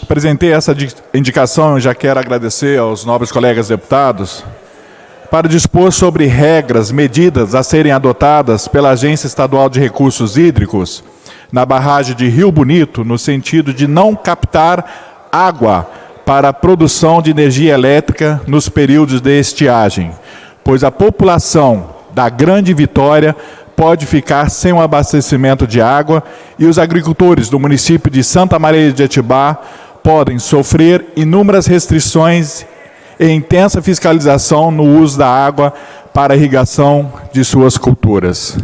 apresentei essa indicação, já quero agradecer aos nobres colegas deputados, para dispor sobre regras, medidas a serem adotadas pela Agência Estadual de Recursos Hídricos na barragem de Rio Bonito, no sentido de não captar água para a produção de energia elétrica nos períodos de estiagem, pois a população da Grande Vitória pode ficar sem o abastecimento de água e os agricultores do município de Santa Maria de Jetibá podem sofrer inúmeras restrições e intensa fiscalização no uso da água para a irrigação de suas culturas.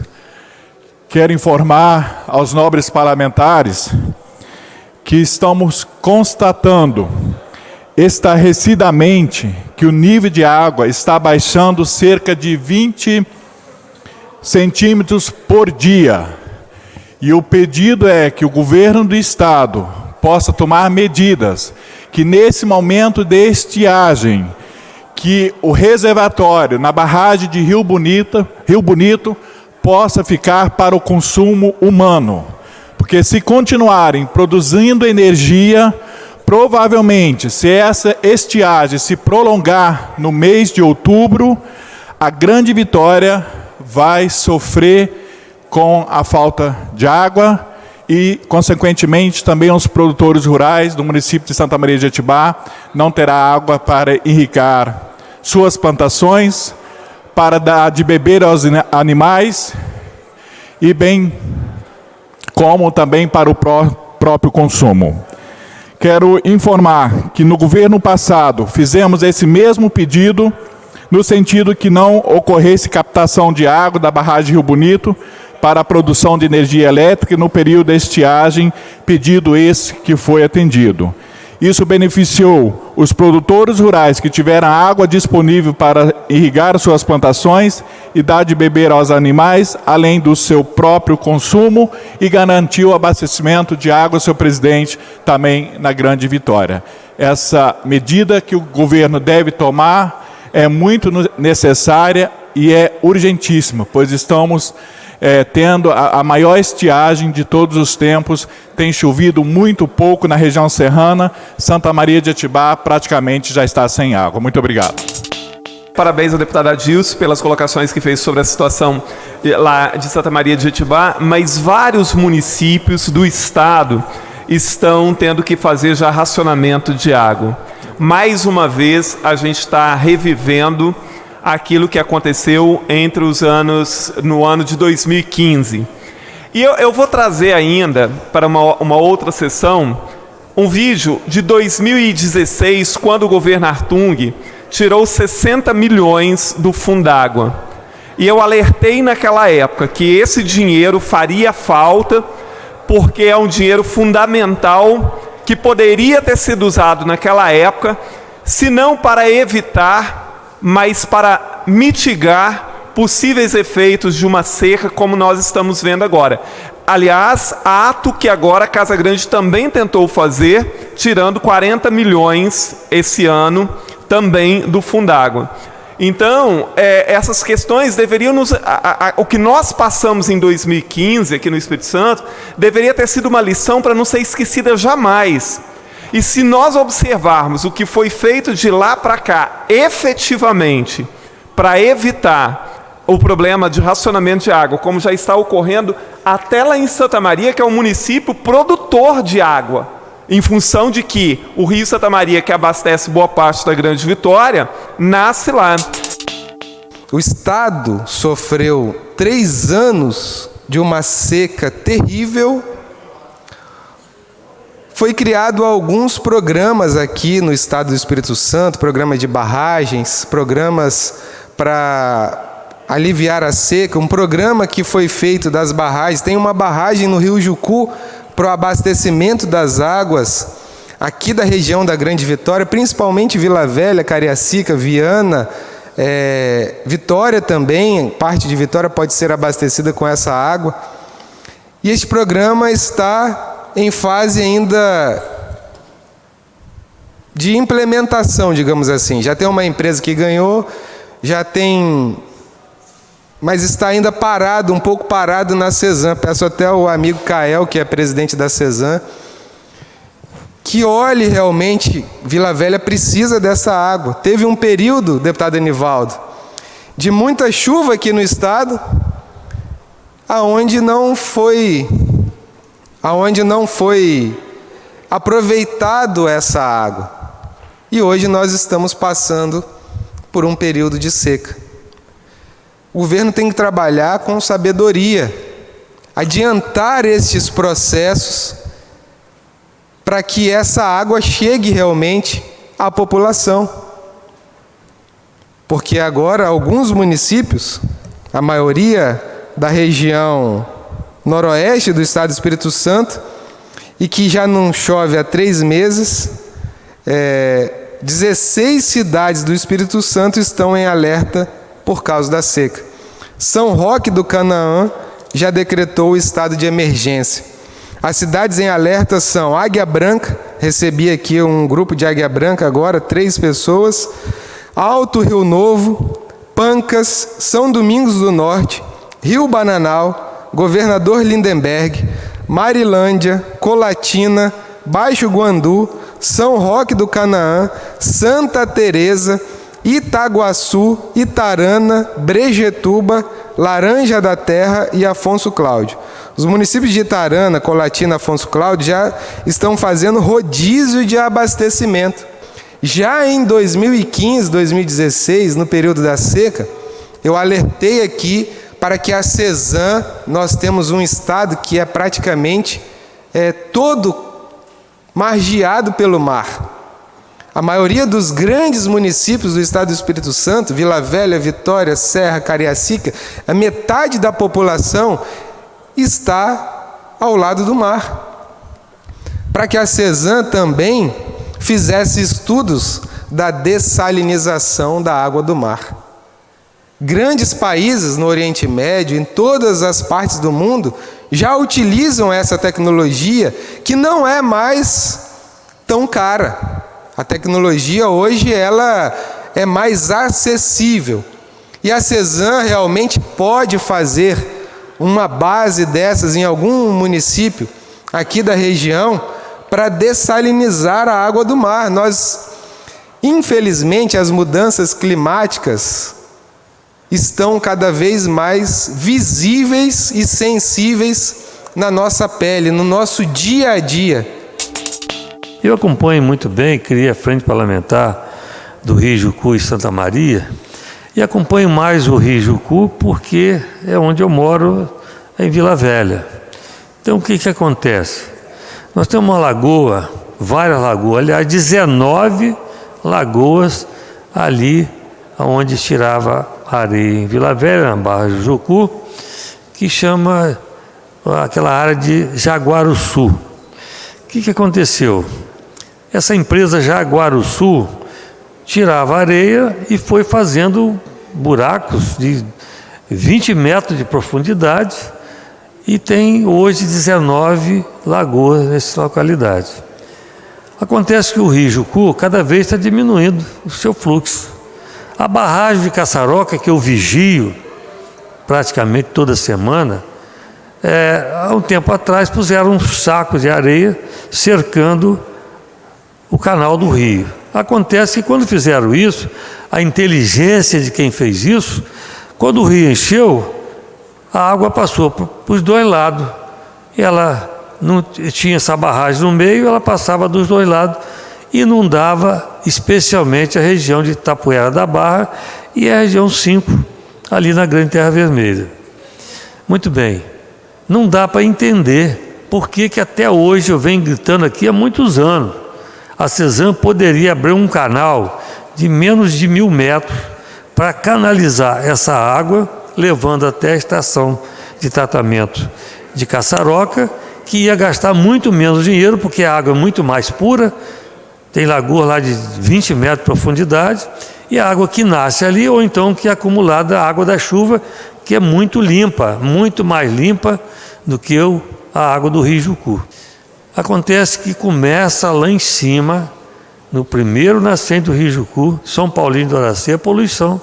Quero informar aos nobres parlamentares que estamos constatando estarrecidamente que o nível de água está baixando cerca de 20 centímetros por dia. E o pedido é que o governo do estado possa tomar medidas que nesse momento de estiagem, que o reservatório na barragem de Rio Bonito possa ficar para o consumo humano. Porque se continuarem produzindo energia, provavelmente, se essa estiagem se prolongar no mês de outubro, a Grande Vitória vai sofrer com a falta de água e, consequentemente, também os produtores rurais do município de Santa Maria de Jetibá não terá água para irrigar suas plantações, para dar de beber aos animais e bem como também para o próprio consumo. Quero informar que no governo passado fizemos esse mesmo pedido no sentido que não ocorresse captação de água da barragem Rio Bonito para a produção de energia elétrica no período de estiagem, pedido esse que foi atendido. Isso beneficiou os produtores rurais que tiveram água disponível para irrigar suas plantações e dar de beber aos animais, além do seu próprio consumo, e garantiu o abastecimento de água, senhor presidente, também na Grande Vitória. Essa medida que o governo deve tomar é muito necessária e é urgentíssima, pois estamos tendo a maior estiagem de todos os tempos, tem chovido muito pouco na região serrana, Santa Maria de Jetibá praticamente já está sem água. Muito obrigado. Parabéns ao deputado Adilson pelas colocações que fez sobre a situação lá de Santa Maria de Jetibá, mas vários municípios do estado estão tendo que fazer já racionamento de água. Mais uma vez, a gente está revivendo aquilo que aconteceu no ano de 2015. E eu vou trazer ainda, para uma outra sessão, um vídeo de 2016, quando o governo Hartung tirou 60 milhões do Fundágua. E eu alertei naquela época que esse dinheiro faria falta, porque é um dinheiro fundamental que poderia ter sido usado naquela época, se não para evitar, mas para mitigar possíveis efeitos de uma seca como nós estamos vendo agora. Aliás, ato que agora a Casa Grande também tentou fazer, tirando 40 milhões esse ano também do Fundágua. Então, essas questões deveriam o que nós passamos em 2015 aqui no Espírito Santo, deveria ter sido uma lição para não ser esquecida jamais. E se nós observarmos o que foi feito de lá para cá, efetivamente, para evitar o problema de racionamento de água, como já está ocorrendo até lá em Santa Maria, que é um município produtor de água, em função de que o Rio Santa Maria, que abastece boa parte da Grande Vitória, nasce lá. O estado sofreu 3 anos de uma seca terrível. Foi criado alguns programas aqui no estado do Espírito Santo, programa de barragens, programas para aliviar a seca, um programa que foi feito das barragens. Tem uma barragem no Rio Jucu para o abastecimento das águas aqui da região da Grande Vitória, principalmente Vila Velha, Cariacica, Viana, Vitória também, parte de Vitória pode ser abastecida com essa água. E este programa está em fase ainda de implementação, digamos assim. Já tem uma empresa que ganhou, mas está ainda parado, um pouco parado na CESAM. Peço até ao amigo Kael, que é presidente da CESAM, que olhe realmente, Vila Velha precisa dessa água. Teve um período, deputado Enivaldo, de muita chuva aqui no estado, aonde não foi aproveitado essa água. E hoje nós estamos passando por um período de seca. O governo tem que trabalhar com sabedoria, adiantar estes processos para que essa água chegue realmente à população. Porque agora alguns municípios, a maioria da região noroeste do estado do Espírito Santo, e que já não chove há 3 meses, 16 cidades do Espírito Santo estão em alerta por causa da seca. São Roque do Canaã já decretou o estado de emergência. As cidades em alerta são Águia Branca, recebi aqui um grupo de Águia Branca agora, 3 pessoas, Alto Rio Novo, Pancas, São Domingos do Norte, Rio Bananal, Governador Lindenberg, Marilândia, Colatina, Baixo Guandu, São Roque do Canaã, Santa Teresa, Itaguaçu, Itarana, Brejetuba, Laranja da Terra e Afonso Cláudio. Os municípios de Itarana, Colatina e Afonso Cláudio já estão fazendo rodízio de abastecimento. Já em 2015, 2016, no período da seca, eu alertei aqui para que a CESAM, nós temos um estado que é praticamente todo margeado pelo mar. A maioria dos grandes municípios do estado do Espírito Santo, Vila Velha, Vitória, Serra, Cariacica, a metade da população está ao lado do mar. Para que a CESAM também fizesse estudos da dessalinização da água do mar. Grandes países no Oriente Médio, em todas as partes do mundo, já utilizam essa tecnologia que não é mais tão cara. A tecnologia hoje ela é mais acessível. E a CESAM realmente pode fazer uma base dessas em algum município aqui da região para dessalinizar a água do mar. Infelizmente, as mudanças climáticas estão cada vez mais visíveis e sensíveis na nossa pele, no nosso dia a dia. Eu acompanho muito bem, criei a Frente Parlamentar do Rio Jucu e Santa Maria, e acompanho mais o Rio Jucu porque é onde eu moro, em Vila Velha. Então, o que acontece? Nós temos uma lagoa, várias lagoas, aliás, 19 lagoas ali onde tirava areia em Vila Velha, na Barra do Jucu, que chama aquela área de Jaguaruçu. O que aconteceu? Essa empresa Jaguaruçu tirava areia e foi fazendo buracos de 20 metros de profundidade e tem hoje 19 lagoas nessa localidade. Acontece que o Rio Jucu cada vez está diminuindo o seu fluxo. A barragem de Caçaroca, que eu vigio praticamente toda semana, há um tempo atrás puseram um saco de areia cercando o canal do rio. Acontece que quando fizeram isso, a inteligência de quem fez isso, quando o rio encheu, a água passou para os 2 lados. Ela não tinha essa barragem no meio, ela passava dos 2 lados e inundava especialmente a região de Itapuera da Barra e a região 5, ali na Grande Terra Vermelha. Muito bem, não dá para entender por que até hoje eu venho gritando aqui há muitos anos. A CESAM poderia abrir um canal de menos de 1.000 metros para canalizar essa água, levando até a estação de tratamento de Caçaroca, que ia gastar muito menos dinheiro, porque a água é muito mais pura, tem lagoa lá de 20 metros de profundidade, e a água que nasce ali, ou então que é acumulada a água da chuva, que é muito limpa, muito mais limpa do que a água do Rio Jucu. Acontece que começa lá em cima, no primeiro nascente do Rio Jucu, São Paulinho do Araci, a poluição.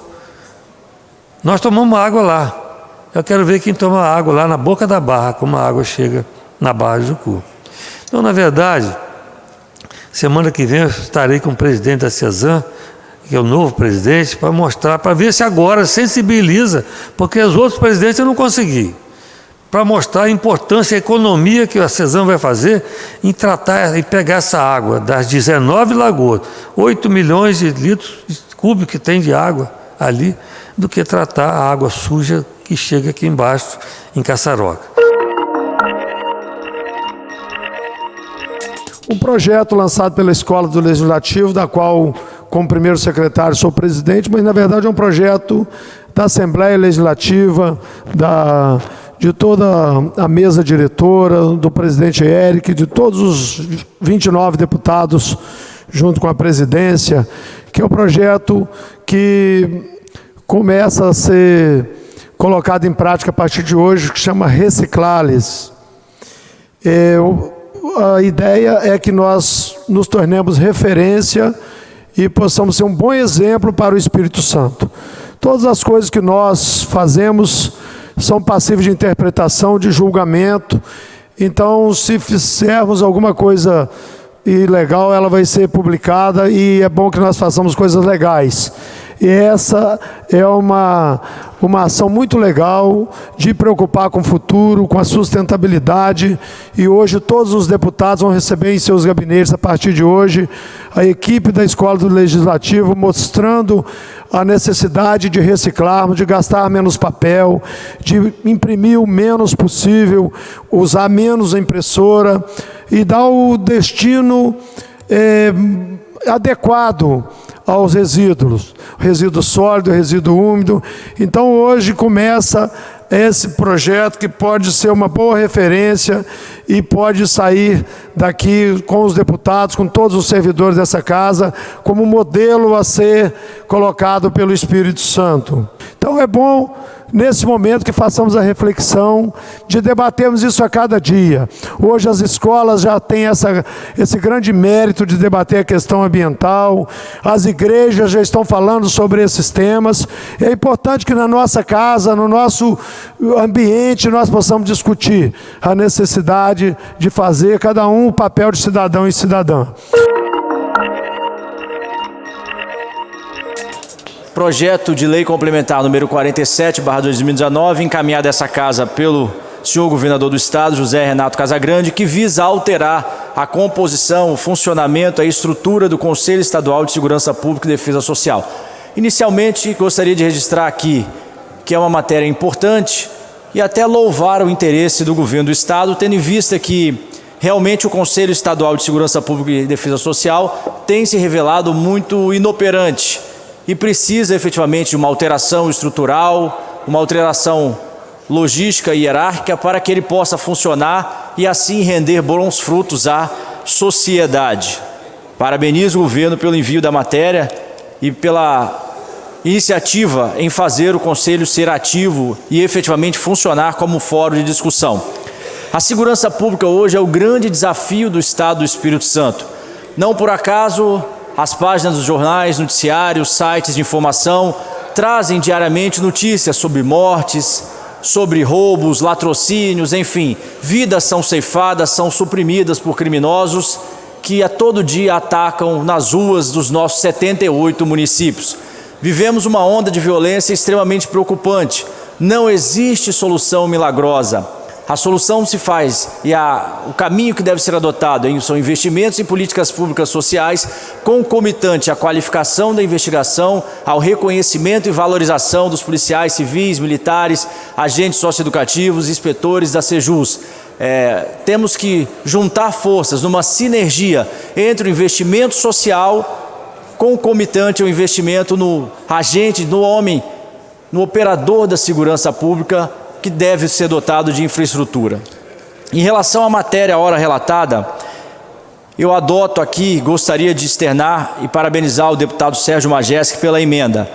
Nós tomamos água lá. Eu quero ver quem toma água lá na boca da barra, como a água chega na Barra do Jucu. Então, na verdade, Semana que vem eu estarei com o presidente da CESAM, que é o novo presidente, para mostrar, para ver se agora sensibiliza, porque os outros presidentes eu não consegui, para mostrar a importância, a economia que a CESAM vai fazer em tratar e pegar essa água das 19 lagoas, 8 milhões de litros cúbicos que tem de água ali, do que tratar a água suja que chega aqui embaixo, em Caçaroca. Um projeto lançado pela Escola do Legislativo, da qual, como primeiro secretário, sou presidente, mas, na verdade, é um projeto da Assembleia Legislativa, de toda a mesa diretora, do presidente Eric, de todos os 29 deputados, junto com a presidência, que é um projeto que começa a ser colocado em prática a partir de hoje, que chama Reciclales. A ideia é que nós nos tornemos referência e possamos ser um bom exemplo para o Espírito Santo. Todas as coisas que nós fazemos são passíveis de interpretação, de julgamento. Então, se fizermos alguma coisa ilegal, ela vai ser publicada, e é bom que nós façamos coisas legais. E essa é uma ação muito legal de preocupar com o futuro, com a sustentabilidade. E hoje todos os deputados vão receber em seus gabinetes, a partir de hoje, a equipe da Escola do Legislativo mostrando a necessidade de reciclarmos, de gastar menos papel, de imprimir o menos possível, usar menos a impressora e dar o destino adequado aos resíduos, resíduo sólido, resíduo úmido. Então hoje começa esse projeto que pode ser uma boa referência e pode sair daqui com os deputados, com todos os servidores dessa casa, como modelo a ser colocado pelo Espírito Santo. Então é bom, nesse momento, que façamos a reflexão de debatermos isso a cada dia. Hoje as escolas já têm esse grande mérito de debater a questão ambiental, as igrejas já estão falando sobre esses temas. É importante que na nossa casa, no nosso ambiente, nós possamos discutir a necessidade de fazer cada um o papel de cidadão e cidadã. Projeto de lei complementar número 47/2019, encaminhado a essa casa pelo senhor governador do estado, José Renato Casagrande, que visa alterar a composição, o funcionamento, a estrutura do Conselho Estadual de Segurança Pública e Defesa Social. Inicialmente, gostaria de registrar aqui que é uma matéria importante e até louvar o interesse do governo do estado, tendo em vista que realmente o Conselho Estadual de Segurança Pública e Defesa Social tem se revelado muito inoperante e precisa efetivamente de uma alteração estrutural, uma alteração logística e hierárquica para que ele possa funcionar e assim render bons frutos à sociedade. Parabenizo o governo pelo envio da matéria e pela iniciativa em fazer o Conselho ser ativo e efetivamente funcionar como fórum de discussão. A segurança pública hoje é o grande desafio do Estado do Espírito Santo. Não por acaso, as páginas dos jornais, noticiários, sites de informação trazem diariamente notícias sobre mortes, sobre roubos, latrocínios, enfim, vidas são ceifadas, são suprimidas por criminosos que a todo dia atacam nas ruas dos nossos 78 municípios. Vivemos uma onda de violência extremamente preocupante. Não existe solução milagrosa. A solução se faz e o caminho que deve ser adotado são investimentos em políticas públicas sociais, concomitante à qualificação da investigação, ao reconhecimento e valorização dos policiais civis, militares, agentes socioeducativos, inspetores da Sejus. Temos que juntar forças numa sinergia entre o investimento social concomitante ao investimento no agente, no homem, no operador da segurança pública, que deve ser dotado de infraestrutura. Em relação à matéria, à hora relatada, eu adoto aqui, gostaria de externar e parabenizar o deputado Sérgio Majeski pela emenda.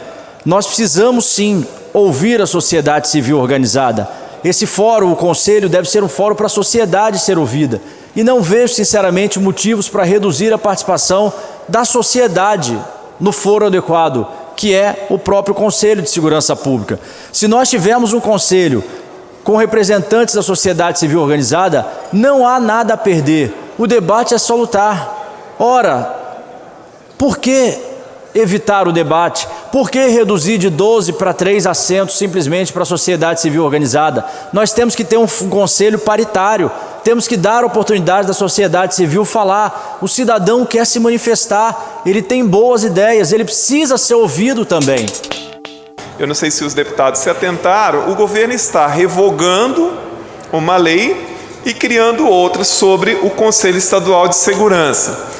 Nós precisamos sim ouvir a sociedade civil organizada. Esse fórum, o Conselho, deve ser um fórum para a sociedade ser ouvida. E não vejo, sinceramente, motivos para reduzir a participação da sociedade no foro adequado, que é o próprio Conselho de Segurança Pública. Se nós tivermos um conselho com representantes da sociedade civil organizada, não há nada a perder. O debate é salutar. Ora, por que evitar o debate? Por que reduzir de 12 para 3 assentos simplesmente para a sociedade civil organizada? Nós temos que ter um conselho paritário, temos que dar oportunidade da sociedade civil falar. O cidadão quer se manifestar, ele tem boas ideias, ele precisa ser ouvido também. Eu não sei se os deputados se atentaram, o governo está revogando uma lei e criando outra sobre o Conselho Estadual de Segurança.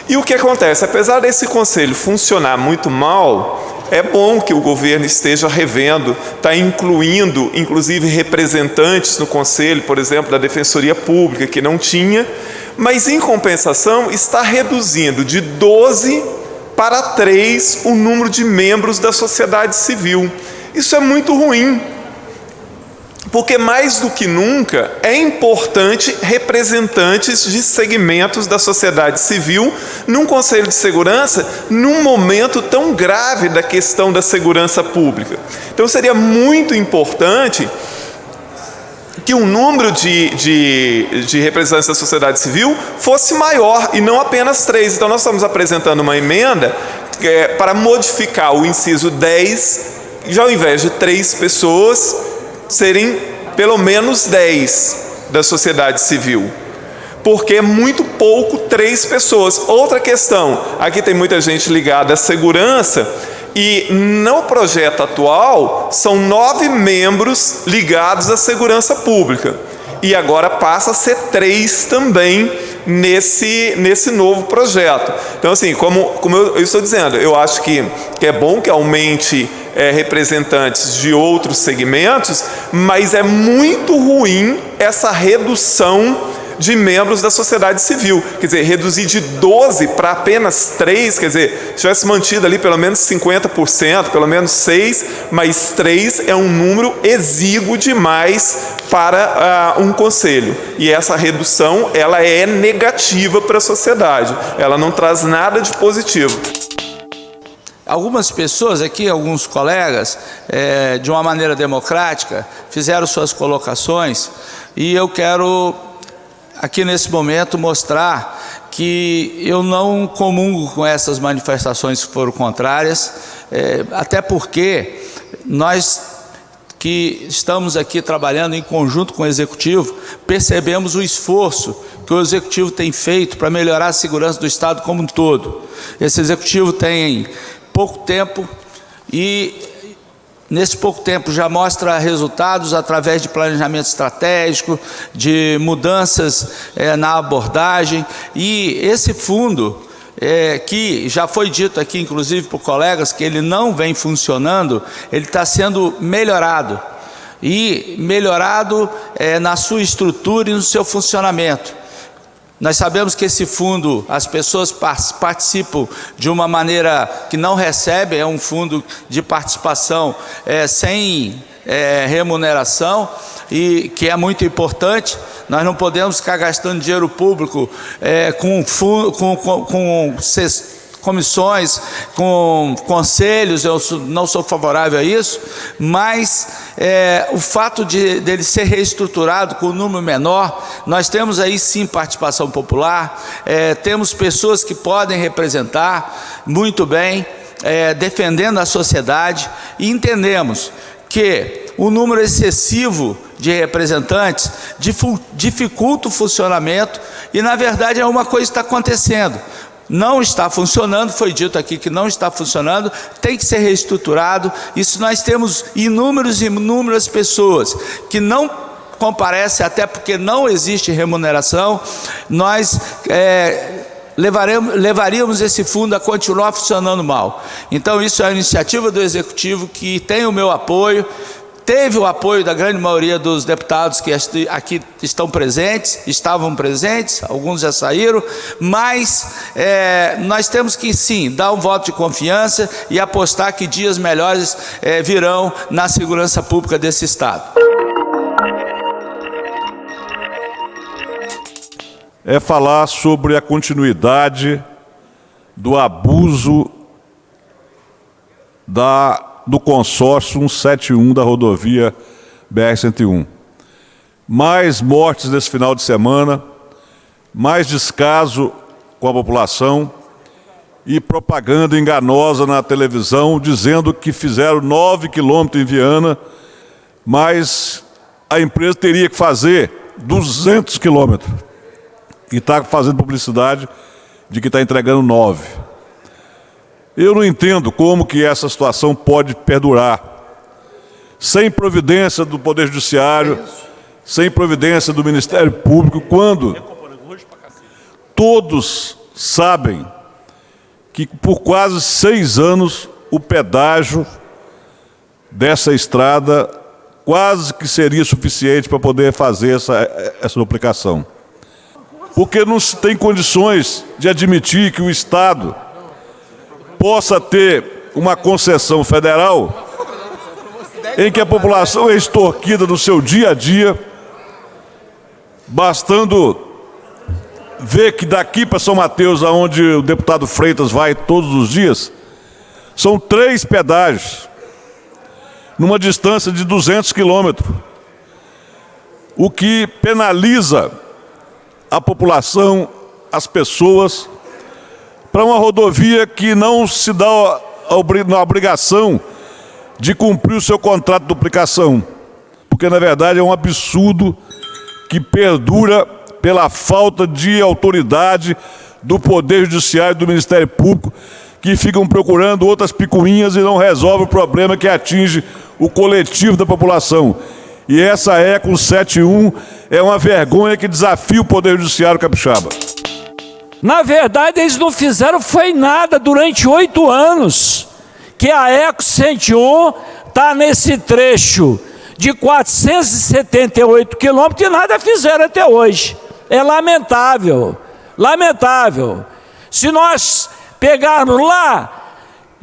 E o que acontece? Apesar desse conselho funcionar muito mal, é bom que o governo esteja revendo, está incluindo, inclusive, representantes no conselho, por exemplo, da Defensoria Pública, que não tinha, mas, em compensação, está reduzindo de 12 para 3 o número de membros da sociedade civil. Isso é muito ruim, porque mais do que nunca é importante representantes de segmentos da sociedade civil num Conselho de Segurança, num momento tão grave da questão da segurança pública. Então seria muito importante que o número de representantes da sociedade civil fosse maior e não apenas 3. Então nós estamos apresentando uma emenda para modificar o inciso 10, já ao invés de 3 pessoas, serem pelo menos 10 da sociedade civil, porque é muito pouco 3 pessoas. Outra questão, aqui tem muita gente ligada à segurança, e no projeto atual são 9 membros ligados à segurança pública, e agora passa a ser 3 também nesse novo projeto. Então, assim, como eu estou dizendo, eu acho que é bom que aumente representantes de outros segmentos, mas é muito ruim essa redução de membros da sociedade civil. Quer dizer, reduzir de 12 para apenas 3, quer dizer, se tivesse mantido ali pelo menos 50%, pelo menos 6, mas 3 é um número exíguo demais para um conselho. E essa redução, ela é negativa para a sociedade, ela não traz nada de positivo. Algumas pessoas aqui, alguns colegas, de uma maneira democrática, fizeram suas colocações, e eu quero, aqui nesse momento, mostrar que eu não comungo com essas manifestações que foram contrárias, até porque nós que estamos aqui trabalhando em conjunto com o Executivo, percebemos o esforço que o Executivo tem feito para melhorar a segurança do Estado como um todo. Esse Executivo tem pouco tempo e, nesse pouco tempo, já mostra resultados através de planejamento estratégico, de mudanças na abordagem, e esse fundo, que já foi dito aqui, inclusive por colegas, que ele não vem funcionando, ele está sendo melhorado, e melhorado na sua estrutura e no seu funcionamento. Nós sabemos que esse fundo, as pessoas participam de uma maneira que não recebem, é um fundo de participação sem remuneração, e que é muito importante. Nós não podemos ficar gastando dinheiro público com comissões, com conselhos. Eu não sou favorável a isso, mas o fato dele ser reestruturado com um número menor, nós temos aí sim participação popular, temos pessoas que podem representar muito bem, defendendo a sociedade, e entendemos que o número excessivo de representantes dificulta o funcionamento, e na verdade é uma coisa que está acontecendo. Não está funcionando, foi dito aqui que não está funcionando, tem que ser reestruturado. Isso nós temos inúmeras pessoas que não comparecem, até porque não existe remuneração. Nós levaríamos esse fundo a continuar funcionando mal. Então isso é uma iniciativa do Executivo que tem o meu apoio. Teve o apoio da grande maioria dos deputados que aqui estavam presentes, alguns já saíram, mas nós temos que sim dar um voto de confiança e apostar que dias melhores virão na segurança pública desse Estado. É falar sobre a continuidade do abuso do consórcio 171 da rodovia BR-101. Mais mortes nesse final de semana, mais descaso com a população e propaganda enganosa na televisão, dizendo que fizeram 9 quilômetros em Viana, mas a empresa teria que fazer 200 quilômetros. E está fazendo publicidade de que está entregando 9. Eu não entendo como que essa situação pode perdurar. Sem providência do Poder Judiciário, sem providência do Ministério Público, quando todos sabem que por quase 6 anos o pedágio dessa estrada quase que seria suficiente para poder fazer essa duplicação. Porque não se tem condições de admitir que o Estado possa ter uma concessão federal em que a população é extorquida no seu dia a dia, bastando ver que daqui para São Mateus, aonde o deputado Freitas vai todos os dias, são 3 pedágios, numa distância de 200 quilômetros, o que penaliza a população, as pessoas, para uma rodovia que não se dá a obrigação de cumprir o seu contrato de duplicação, porque na verdade é um absurdo que perdura pela falta de autoridade do Poder Judiciário e do Ministério Público, que ficam procurando outras picuinhas e não resolvem o problema que atinge o coletivo da população. E essa ECO 71 é uma vergonha que desafia o Poder Judiciário capixaba. Na verdade, eles não fizeram foi nada durante 8 anos, que a ECO 101 está nesse trecho de 478 quilômetros e nada fizeram até hoje. É lamentável, lamentável. Se nós pegarmos lá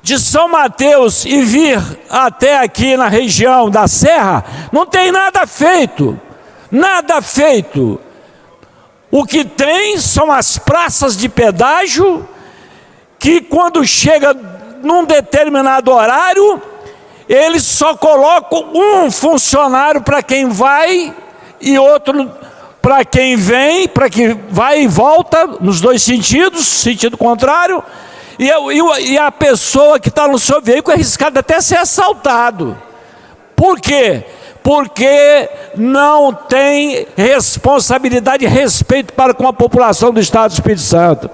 de São Mateus e vir até aqui na região da Serra, não tem nada feito, nada feito. O que tem são as praças de pedágio, que quando chega num determinado horário, eles só colocam um funcionário para quem vai e outro para quem vem, para que vai e volta, nos 2 sentidos, sentido contrário, e a pessoa que está no seu veículo é arriscada até ser assaltado. Por quê? Porque não tem responsabilidade e respeito para com a população do Estado do Espírito Santo.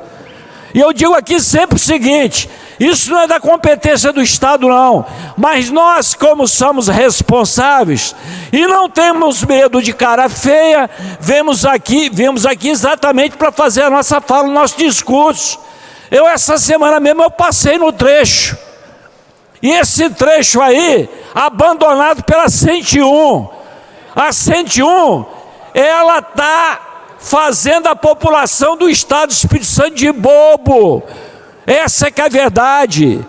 E eu digo aqui sempre o seguinte: isso não é da competência do Estado não, mas nós, como somos responsáveis e não temos medo de cara feia, viemos aqui exatamente para fazer a nossa fala, o nosso discurso. Essa semana mesmo eu passei no trecho, e esse trecho aí, abandonado pela 101, a 101, ela está fazendo a população do Estado do Espírito Santo de bobo. Essa é que é a verdade.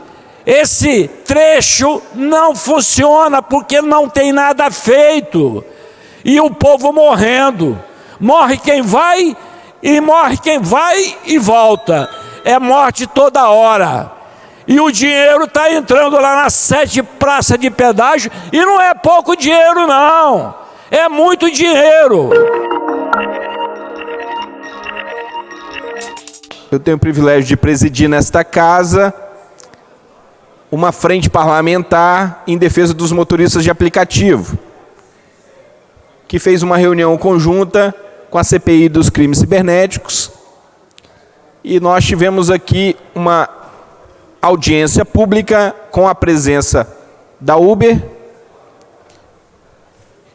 Esse trecho não funciona porque não tem nada feito. E o povo morrendo. Morre quem vai e morre quem vai e volta. É morte toda hora. E o dinheiro está entrando lá nas 7 praças de pedágio e não é pouco dinheiro não. É muito dinheiro. Eu tenho o privilégio de presidir nesta casa uma frente parlamentar em defesa dos motoristas de aplicativo, que fez uma reunião conjunta com a CPI dos crimes cibernéticos, e nós tivemos aqui uma audiência pública com a presença da Uber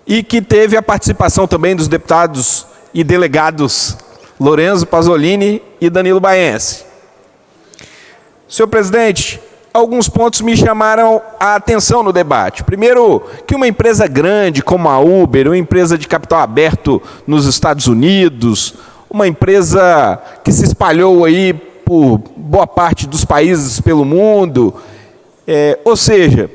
e que teve a participação também dos deputados e delegados Lorenzo Pasolini e Danilo Baense. Senhor presidente, alguns pontos me chamaram a atenção no debate. Primeiro, que uma empresa grande como a Uber, uma empresa de capital aberto nos Estados Unidos, uma empresa que se espalhou aí por boa parte dos países pelo mundo, ou seja,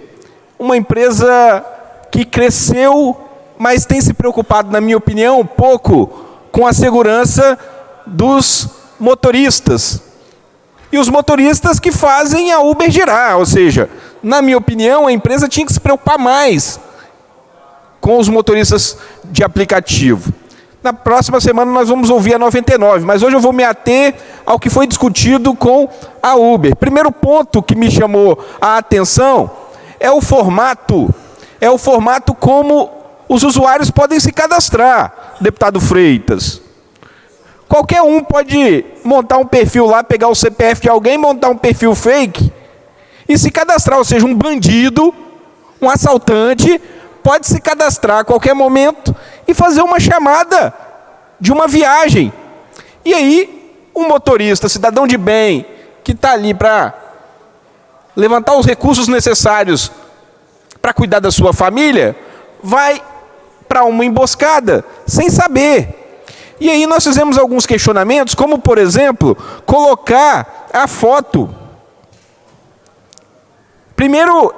uma empresa que cresceu, mas tem se preocupado, na minha opinião, um pouco com a segurança dos motoristas. E os motoristas que fazem a Uber girar, ou seja, na minha opinião, a empresa tinha que se preocupar mais com os motoristas de aplicativo. Na próxima semana nós vamos ouvir a 99, mas hoje eu vou me ater ao que foi discutido com a Uber. Primeiro ponto que me chamou a atenção é o formato como os usuários podem se cadastrar, deputado Freitas. Qualquer um pode montar um perfil lá, pegar o CPF de alguém, montar um perfil fake e se cadastrar, ou seja, um bandido, um assaltante, pode se cadastrar a qualquer momento e fazer uma chamada de uma viagem. E aí, um motorista, cidadão de bem, que está ali para levantar os recursos necessários para cuidar da sua família, vai para uma emboscada, sem saber. E aí nós fizemos alguns questionamentos, como, por exemplo, colocar a foto. Primeiro,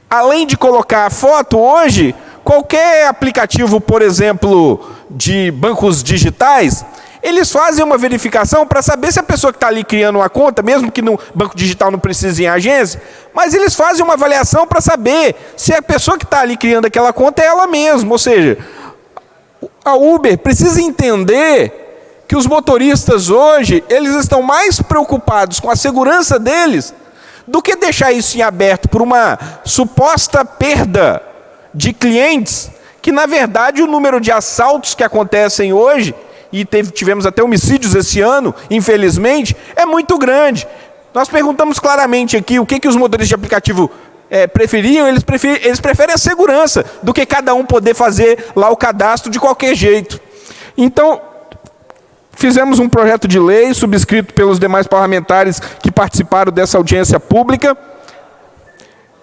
além de colocar a foto, hoje, qualquer aplicativo, por exemplo, de bancos digitais, eles fazem uma verificação para saber se a pessoa que está ali criando uma conta, mesmo que no banco digital não precise ir em agência, mas eles fazem uma avaliação para saber se a pessoa que está ali criando aquela conta é ela mesma. Ou seja, a Uber precisa entender que os motoristas hoje, eles estão mais preocupados com a segurança deles do que deixar isso em aberto por uma suposta perda de clientes, que na verdade o número de assaltos que acontecem hoje, e tivemos até homicídios esse ano, infelizmente, é muito grande. Nós perguntamos claramente aqui o que os motoristas de aplicativo preferiam. Eles preferem a segurança do que cada um poder fazer lá o cadastro de qualquer jeito. Então, fizemos um projeto de lei subscrito pelos demais parlamentares que participaram dessa audiência pública,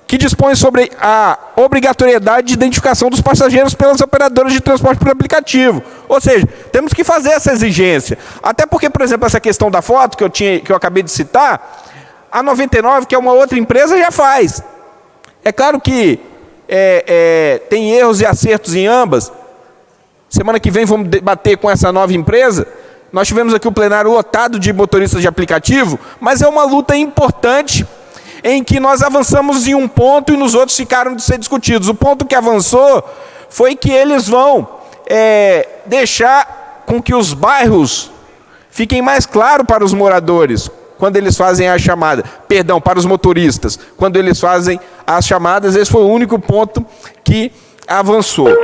que dispõe sobre a obrigatoriedade de identificação dos passageiros pelas operadoras de transporte por aplicativo. Ou seja, temos que fazer essa exigência. Até porque, por exemplo, essa questão da foto que eu acabei de citar, a 99, que é uma outra empresa, já faz. É claro que tem erros e acertos em ambas. Semana que vem vamos debater com essa nova empresa. Nós tivemos aqui o plenário lotado de motoristas de aplicativo, mas é uma luta importante em que nós avançamos em um ponto e nos outros ficaram de ser discutidos. O ponto que avançou foi que eles vão deixar com que os bairros fiquem mais claros para os moradores quando eles fazem a chamada. Perdão, para os motoristas, quando eles fazem as chamadas. Esse foi o único ponto que avançou.